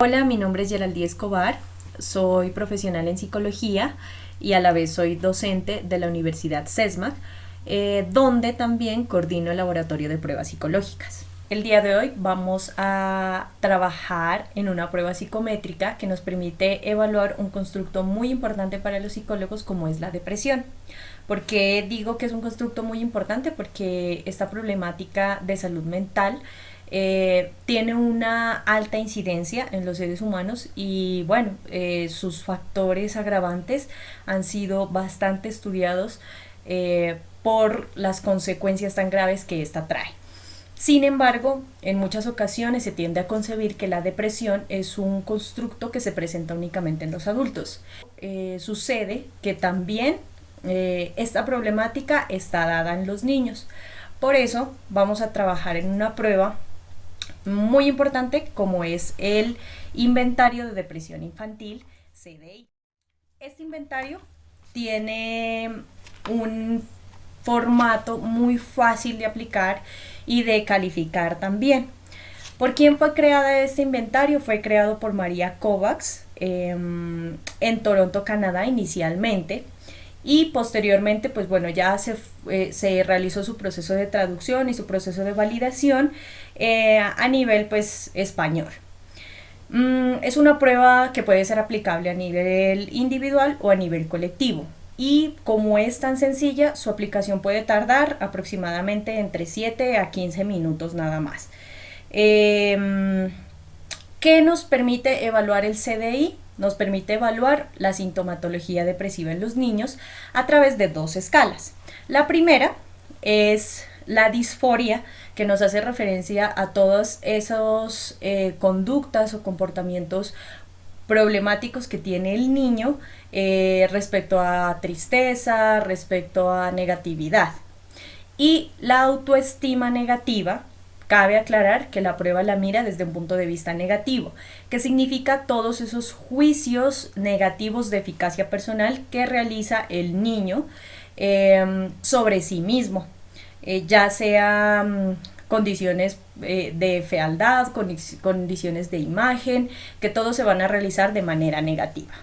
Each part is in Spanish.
Hola, mi nombre es Geraldine Escobar, soy profesional en psicología y a la vez soy docente de la Universidad CESMAC, donde también coordino el laboratorio de pruebas psicológicas. El día de hoy vamos a trabajar en una prueba psicométrica que nos permite evaluar un constructo muy importante para los psicólogos como es la depresión. ¿Por qué digo que es un constructo muy importante? Porque esta problemática de salud mental tiene una alta incidencia en los seres humanos y bueno, sus factores agravantes han sido bastante estudiados por las consecuencias tan graves que esta trae. Sin embargo, en muchas ocasiones se tiende a concebir que la depresión es un constructo que se presenta únicamente en los adultos. Sucede que también esta problemática está dada en los niños. Por eso vamos a trabajar en una prueba muy importante como es el inventario de depresión infantil, CDI. Este inventario tiene un formato muy fácil de aplicar y de calificar también. ¿Por quién fue creada este inventario? Fue creado por María Kovacs en Toronto, Canadá inicialmente. Y posteriormente, pues bueno, ya se realizó su proceso de traducción y su proceso de validación a nivel pues español. Es una prueba que puede ser aplicable a nivel individual o a nivel colectivo. Y como es tan sencilla, su aplicación puede tardar aproximadamente entre 7 a 15 minutos nada más. ¿Qué nos permite evaluar el CDI? Nos permite evaluar la sintomatología depresiva en los niños a través de dos escalas. La primera es la disforia, que nos hace referencia a todas esas conductas o comportamientos problemáticos que tiene el niño respecto a tristeza, respecto a negatividad. Y la autoestima negativa, cabe aclarar que la prueba la mira desde un punto de vista negativo, que significa todos esos juicios negativos de eficacia personal que realiza el niño sobre sí mismo, ya sea condiciones de fealdad, condiciones de imagen, que todos se van a realizar de manera negativa.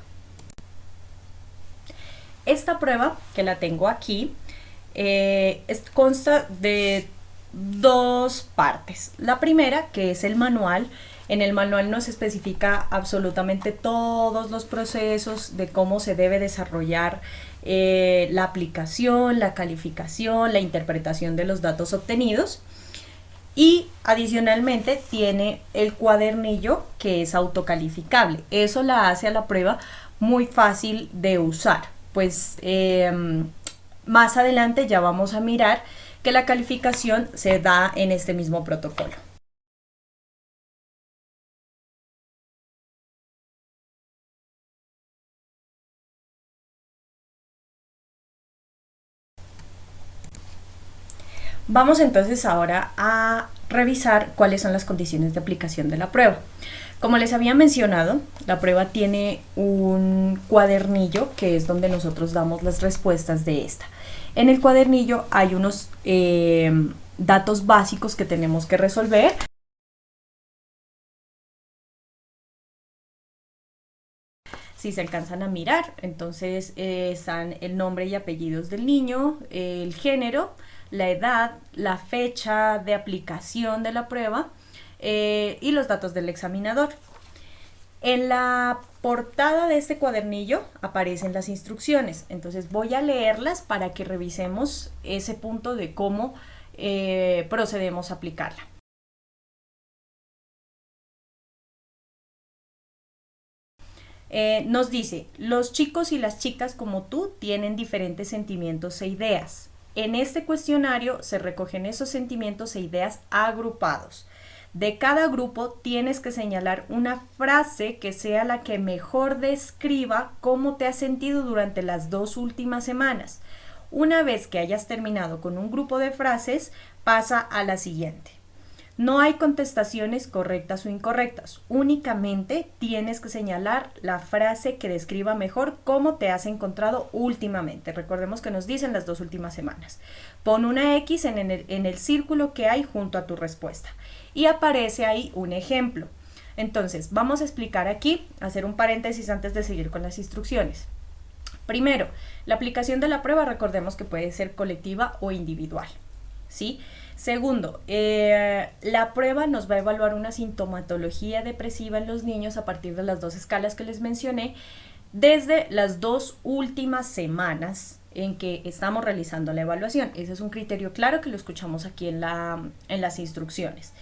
Esta prueba, que la tengo aquí, consta de dos partes. La primera, que es el manual. En el manual nos especifica absolutamente todos los procesos de cómo se debe desarrollar la aplicación, la calificación, la interpretación de los datos obtenidos. Y adicionalmente tiene el cuadernillo que es autocalificable. Eso la hace a la prueba muy fácil de usar. Pues más adelante ya vamos a mirar que la calificación se da en este mismo protocolo. Vamos entonces ahora a revisar cuáles son las condiciones de aplicación de la prueba. Como les había mencionado, la prueba tiene un cuadernillo que es donde nosotros damos las respuestas de esta. En el cuadernillo hay unos datos básicos que tenemos que resolver. Si se alcanzan a mirar, entonces están el nombre y apellidos del niño, el género, la edad, la fecha de aplicación de la prueba y los datos del examinador. En la portada de este cuadernillo aparecen las instrucciones, entonces voy a leerlas para que revisemos ese punto de cómo procedemos a aplicarla. Nos dice, los chicos y las chicas como tú tienen diferentes sentimientos e ideas. En este cuestionario se recogen esos sentimientos e ideas agrupados. De cada grupo tienes que señalar una frase que sea la que mejor describa cómo te has sentido durante las 2 últimas semanas. Una vez que hayas terminado con un grupo de frases, pasa a la siguiente. No hay contestaciones correctas o incorrectas, únicamente tienes que señalar la frase que describa mejor cómo te has encontrado últimamente. Recordemos que nos dicen las 2 últimas semanas. Pon una X en el círculo que hay junto a tu respuesta y aparece ahí un ejemplo. Entonces, vamos a explicar aquí, hacer un paréntesis antes de seguir con las instrucciones. Primero, la aplicación de la prueba, recordemos que puede ser colectiva o individual, ¿sí? Segundo, la prueba nos va a evaluar una sintomatología depresiva en los niños a partir de las 2 escalas que les mencioné, desde las 2 últimas semanas en que estamos realizando la evaluación. Ese es un criterio claro que lo escuchamos aquí en las instrucciones.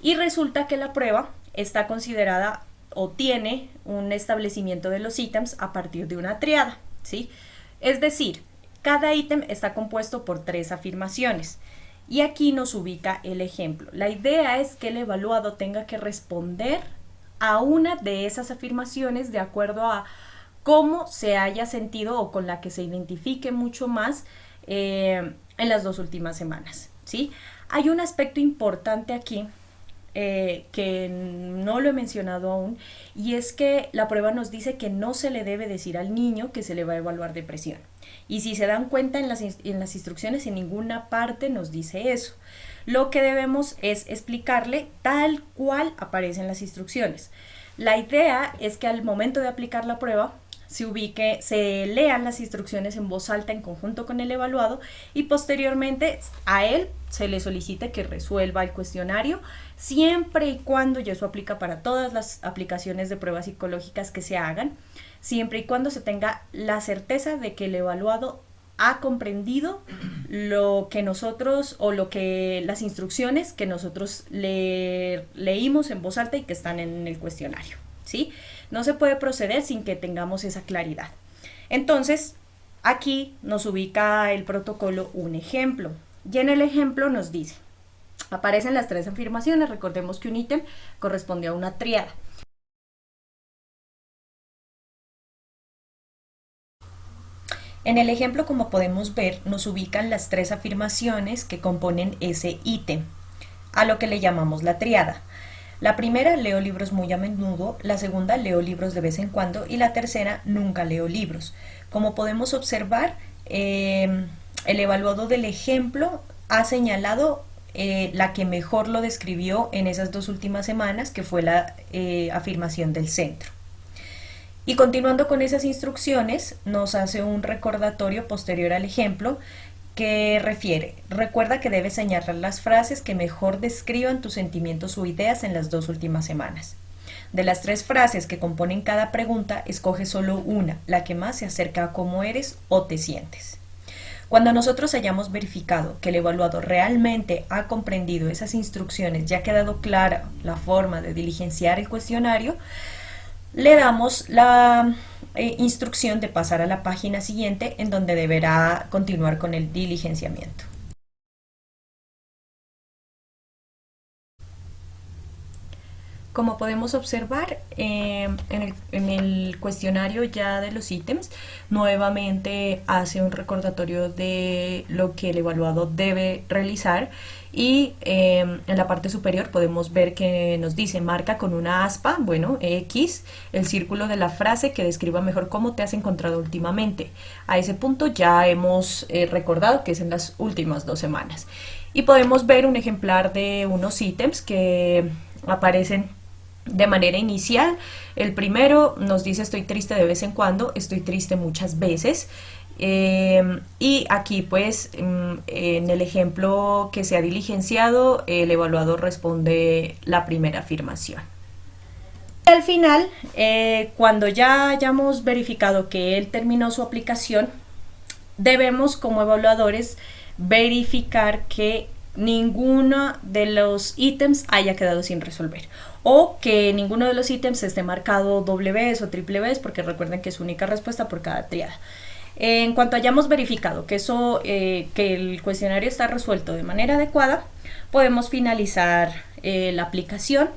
Y resulta que la prueba está considerada o tiene un establecimiento de los ítems a partir de una triada, ¿sí? Es decir, cada ítem está compuesto por 3 afirmaciones. Y aquí nos ubica el ejemplo. La idea es que el evaluado tenga que responder a una de esas afirmaciones de acuerdo a cómo se haya sentido o con la que se identifique mucho más en las 2 últimas semanas, ¿sí? Hay un aspecto importante aquí que no lo he mencionado aún, y es que la prueba nos dice que no se le debe decir al niño que se le va a evaluar depresión. Y si se dan cuenta en las instrucciones, en ninguna parte nos dice eso. Lo que debemos es explicarle tal cual aparece en las instrucciones. La idea es que al momento de aplicar la prueba se lean las instrucciones en voz alta en conjunto con el evaluado y posteriormente a él se le solicite que resuelva el cuestionario, siempre y cuando, y eso aplica para todas las aplicaciones de pruebas psicológicas que se hagan, siempre y cuando se tenga la certeza de que el evaluado ha comprendido lo que nosotros o las instrucciones que nosotros leímos en voz alta y que están en el cuestionario, ¿sí? No se puede proceder sin que tengamos esa claridad. Entonces, aquí nos ubica el protocolo un ejemplo. Y en el ejemplo nos dice, aparecen las 3 afirmaciones, recordemos que un ítem corresponde a una tríada. En el ejemplo, como podemos ver, nos ubican las 3 afirmaciones que componen ese ítem, a lo que le llamamos la tríada. La primera, leo libros muy a menudo; la segunda, leo libros de vez en cuando; y la tercera, nunca leo libros. Como podemos observar, el evaluado del ejemplo ha señalado la que mejor lo describió en esas 2 últimas semanas, que fue la afirmación del centro. Y continuando con esas instrucciones, nos hace un recordatorio posterior al ejemplo que refiere: recuerda que debes señalar las frases que mejor describan tus sentimientos o ideas en las 2 últimas semanas. De las 3 frases que componen cada pregunta, escoge solo una, la que más se acerca a cómo eres o te sientes. Cuando nosotros hayamos verificado que el evaluado realmente ha comprendido esas instrucciones, ya ha quedado clara la forma de diligenciar el cuestionario, le damos la instrucción de pasar a la página siguiente, en donde deberá continuar con el diligenciamiento. Como podemos observar, en el cuestionario ya de los ítems, nuevamente hace un recordatorio de lo que el evaluado debe realizar, y en la parte superior podemos ver que nos dice: marca con una aspa, bueno, X, el círculo de la frase que describa mejor cómo te has encontrado últimamente. A ese punto ya hemos recordado que es en las últimas 2 semanas. Y podemos ver un ejemplar de unos ítems que aparecen de manera inicial. El primero nos dice: estoy triste de vez en cuando; estoy triste muchas veces. Y aquí pues en el ejemplo que se ha diligenciado, el evaluador responde la primera afirmación. Y al final, cuando ya hayamos verificado que él terminó su aplicación, debemos como evaluadores verificar que ninguno de los ítems haya quedado sin resolver, o que ninguno de los ítems esté marcado doble vez o triple vez, porque recuerden que es única respuesta por cada tríada. En cuanto hayamos verificado que que el cuestionario está resuelto de manera adecuada, podemos finalizar la aplicación.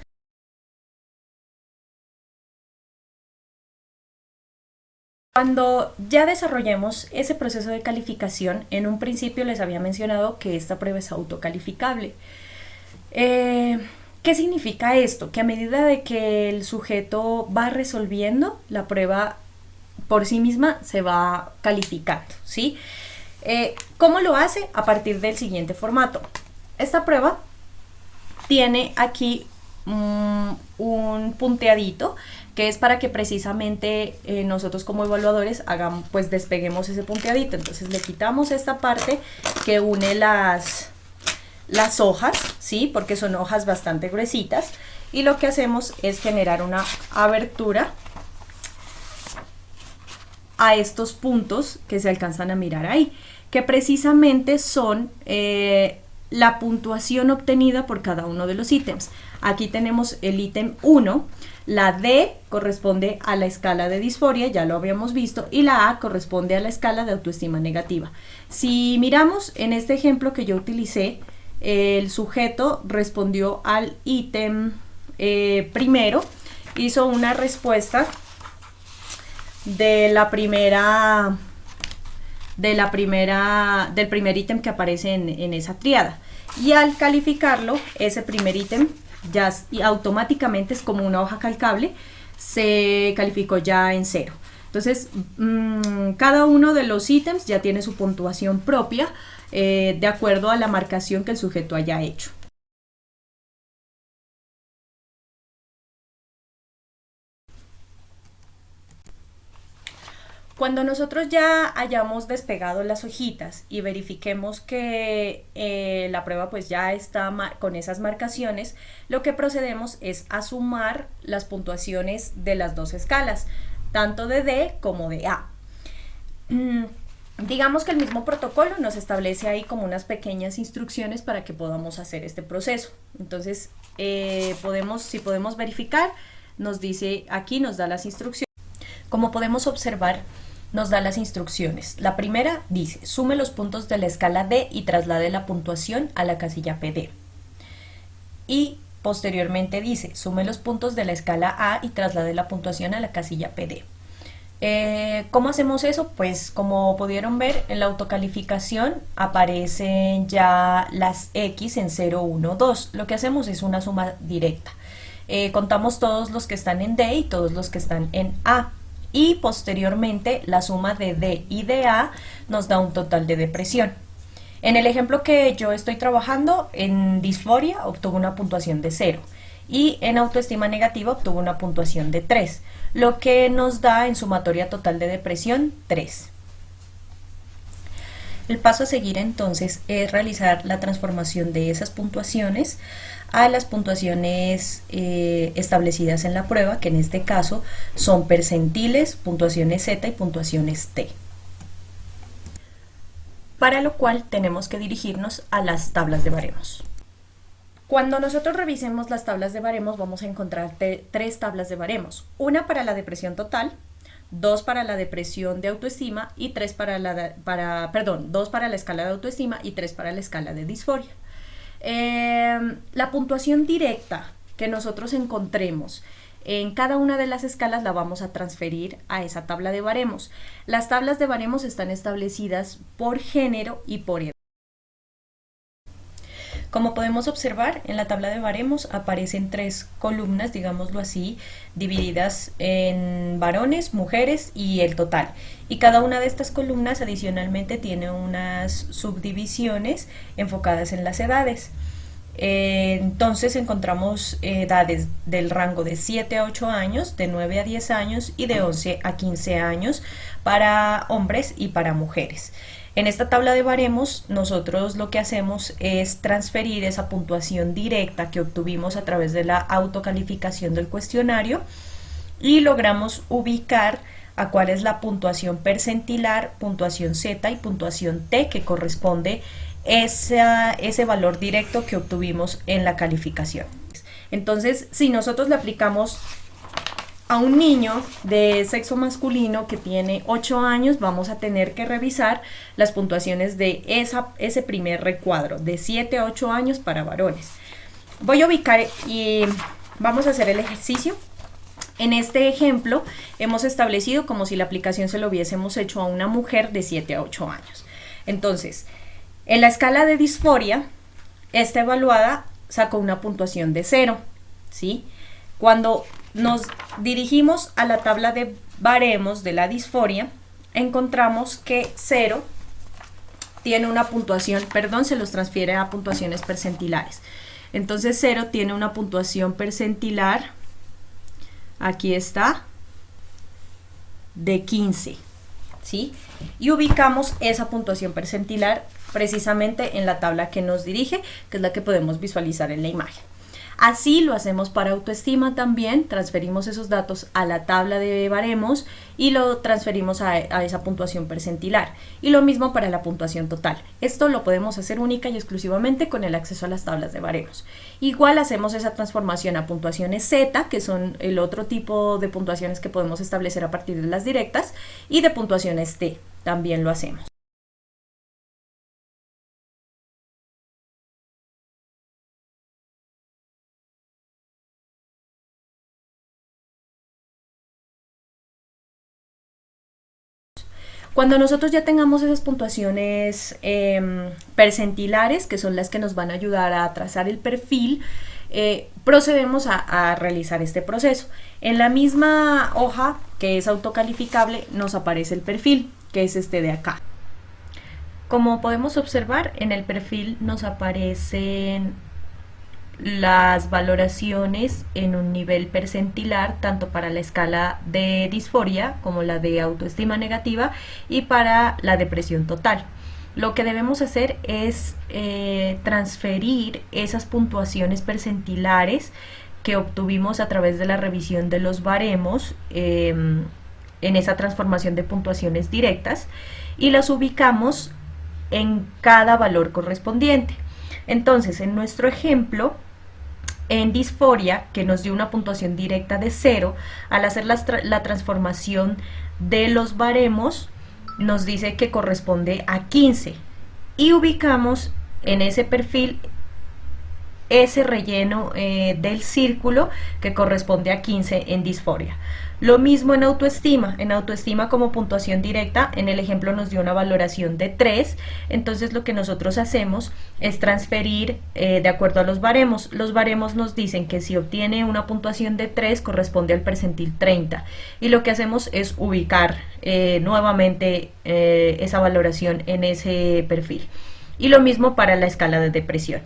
Cuando ya desarrollemos ese proceso de calificación, en un principio les había mencionado que esta prueba es autocalificable. ¿Qué significa esto? Que a medida de que el sujeto va resolviendo, la prueba por sí misma se va calificando, ¿sí? ¿Cómo lo hace? A partir del siguiente formato. Esta prueba tiene aquí un punteadito que es para que precisamente nosotros como evaluadores hagamos, pues despeguemos ese punteadito. Entonces le quitamos esta parte que une las hojas, ¿sí? Porque son hojas bastante gruesitas, y lo que hacemos es generar una abertura a estos puntos que se alcanzan a mirar ahí, que precisamente son la puntuación obtenida por cada uno de los ítems. Aquí tenemos el ítem 1, la D corresponde a la escala de disforia, ya lo habíamos visto, y la A corresponde a la escala de autoestima negativa. Si miramos en este ejemplo que yo utilicé, el sujeto respondió al ítem primero, hizo una respuesta del primer ítem que aparece en esa tríada, y al calificarlo, ese primer ítem ya automáticamente es como una hoja calcable, se calificó ya en 0. Entonces cada uno de los ítems ya tiene su puntuación propia de acuerdo a la marcación que el sujeto haya hecho. Cuando nosotros ya hayamos despegado las hojitas y verifiquemos que la prueba pues ya está con esas marcaciones, lo que procedemos es a sumar las puntuaciones de las dos escalas, tanto de D como de A. Digamos que el mismo protocolo nos establece ahí como unas pequeñas instrucciones para que podamos hacer este proceso. Entonces, si podemos verificar, nos dice aquí, nos da las instrucciones. Como podemos observar, nos da las instrucciones. La primera dice, sume los puntos de la escala D y traslade la puntuación a la casilla PD. Y posteriormente dice, sume los puntos de la escala A y traslade la puntuación a la casilla PD. ¿Cómo hacemos eso? Pues como pudieron ver, en la autocalificación aparecen ya las X en 0, 1, 2. Lo que hacemos es una suma directa. Contamos todos los que están en D y todos los que están en A. Y posteriormente la suma de D y de A nos da un total de depresión. En el ejemplo que yo estoy trabajando, en disforia obtuvo una puntuación de 0 y en autoestima negativa obtuvo una puntuación de 3, lo que nos da en sumatoria total de depresión 3. El paso a seguir entonces es realizar la transformación de esas puntuaciones a las puntuaciones establecidas en la prueba, que en este caso son percentiles, puntuaciones Z y puntuaciones T. Para lo cual tenemos que dirigirnos a las tablas de baremos. Cuando nosotros revisemos las tablas de baremos vamos a encontrar tres tablas de baremos, una para la depresión total, 2 para la depresión de autoestima y 2 para la escala de autoestima y 3 para la escala de disforia. La puntuación directa que nosotros encontremos en cada una de las escalas la vamos a transferir a esa tabla de baremos. Las tablas de baremos están establecidas por género y por edad. Como podemos observar, en la tabla de baremos aparecen 3 columnas, digámoslo así, divididas en varones, mujeres y el total. Y cada una de estas columnas adicionalmente tiene unas subdivisiones enfocadas en las edades. Entonces encontramos edades del rango de 7 a 8 años, de 9 a 10 años y de 11 a 15 años para hombres y para mujeres. En esta tabla de baremos nosotros lo que hacemos es transferir esa puntuación directa que obtuvimos a través de la autocalificación del cuestionario y logramos ubicar a cuál es la puntuación percentilar, puntuación Z y puntuación T que corresponde ese valor directo que obtuvimos en la calificación. Entonces, si nosotros le aplicamos a un niño de sexo masculino que tiene 8 años, vamos a tener que revisar las puntuaciones de ese primer recuadro, de 7 a 8 años para varones. Voy a ubicar y vamos a hacer el ejercicio. En este ejemplo hemos establecido como si la aplicación se lo hubiésemos hecho a una mujer de 7 a 8 años. Entonces, en la escala de disforia, esta evaluada sacó una puntuación de 0, ¿sí? Cuando nos dirigimos a la tabla de baremos de la disforia, encontramos que 0 tiene una puntuación, se los transfiere a puntuaciones percentilares. Entonces 0 tiene una puntuación percentilar aquí está, de 15, ¿sí? Y ubicamos esa puntuación percentilar precisamente en la tabla que nos dirige, que es la que podemos visualizar en la imagen. Así lo hacemos para autoestima también, transferimos esos datos a la tabla de baremos y lo transferimos a esa puntuación percentilar. Y lo mismo para la puntuación total. Esto lo podemos hacer única y exclusivamente con el acceso a las tablas de baremos. Igual hacemos esa transformación a puntuaciones Z, que son el otro tipo de puntuaciones que podemos establecer a partir de las directas, y de puntuaciones T, también lo hacemos. Cuando nosotros ya tengamos esas puntuaciones percentilares, que son las que nos van a ayudar a trazar el perfil, procedemos a realizar este proceso. En la misma hoja, que es autocalificable, nos aparece el perfil, que es este de acá. Como podemos observar, en el perfil nos aparecen las valoraciones en un nivel percentilar tanto para la escala de disforia como la de autoestima negativa y para la depresión total. Lo que debemos hacer es transferir esas puntuaciones percentilares que obtuvimos a través de la revisión de los baremos en esa transformación de puntuaciones directas y las ubicamos en cada valor correspondiente. Entonces, en nuestro ejemplo, en disforia, que nos dio una puntuación directa de 0, al hacer la transformación de los baremos, nos dice que corresponde a 15. Y ubicamos en ese perfil ese relleno del círculo que corresponde a 15 en disforia. Lo mismo en autoestima como puntuación directa, en el ejemplo nos dio una valoración de 3, entonces lo que nosotros hacemos es transferir de acuerdo a los baremos. Los baremos nos dicen que si obtiene una puntuación de 3 corresponde al percentil 30 y lo que hacemos es ubicar nuevamente esa valoración en ese perfil. Y lo mismo para la escala de depresión.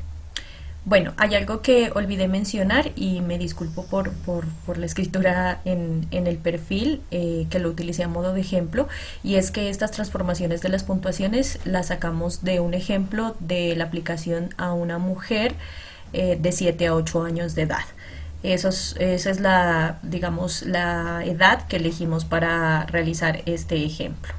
Bueno, hay algo que olvidé mencionar y me disculpo por la escritura en el perfil, que lo utilicé a modo de ejemplo, y es que estas transformaciones de las puntuaciones las sacamos de un ejemplo de la aplicación a una mujer de 7 a 8 años de edad. Esa es la, digamos, la edad que elegimos para realizar este ejemplo.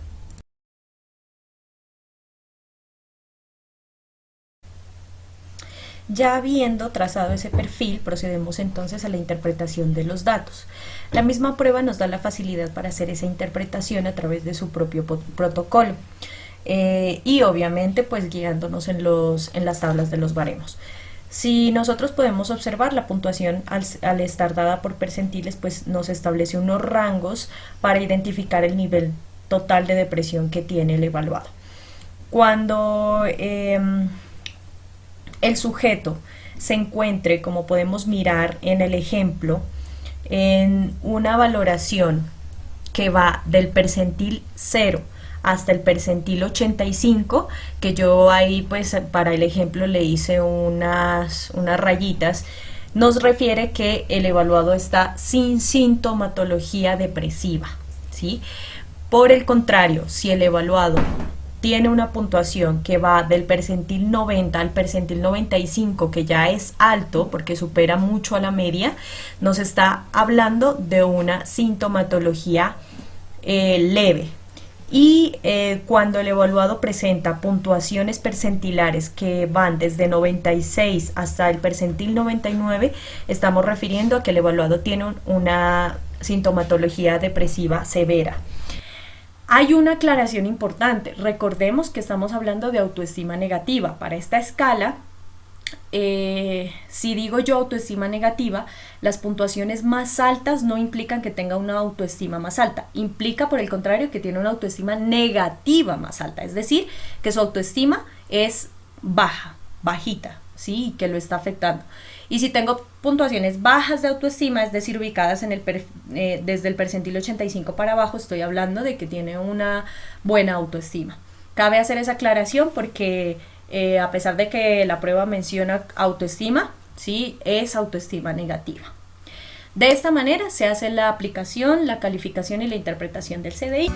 Ya habiendo trazado ese perfil, procedemos entonces a la interpretación de los datos. La misma prueba nos da la facilidad para hacer esa interpretación a través de su propio protocolo y obviamente pues guiándonos en las tablas de los baremos. Si nosotros podemos observar la puntuación al estar dada por percentiles, pues nos establece unos rangos para identificar el nivel total de depresión que tiene el evaluado. Cuando el sujeto se encuentre, como podemos mirar en el ejemplo, en una valoración que va del percentil 0 hasta el percentil 85, que yo ahí pues para el ejemplo le hice unas rayitas, nos refiere que el evaluado está sin sintomatología depresiva, ¿sí? Por el contrario, si el evaluado tiene una puntuación que va del percentil 90 al percentil 95, que ya es alto porque supera mucho a la media, nos está hablando de una sintomatología leve. Y cuando el evaluado presenta puntuaciones percentilares que van desde 96 hasta el percentil 99, estamos refiriendo a que el evaluado tiene una sintomatología depresiva severa. Hay una aclaración importante. Recordemos que estamos hablando de autoestima negativa. Para esta escala, si digo yo autoestima negativa, las puntuaciones más altas no implican que tenga una autoestima más alta. Implica, por el contrario, que tiene una autoestima negativa más alta. Es decir, que su autoestima es baja, bajita, ¿sí? Y que lo está afectando. Y si tengo puntuaciones bajas de autoestima, es decir, ubicadas en desde el percentil 85 para abajo, estoy hablando de que tiene una buena autoestima. Cabe hacer esa aclaración porque a pesar de que la prueba menciona autoestima, sí, es autoestima negativa. De esta manera se hace la aplicación, la calificación y la interpretación del CDI.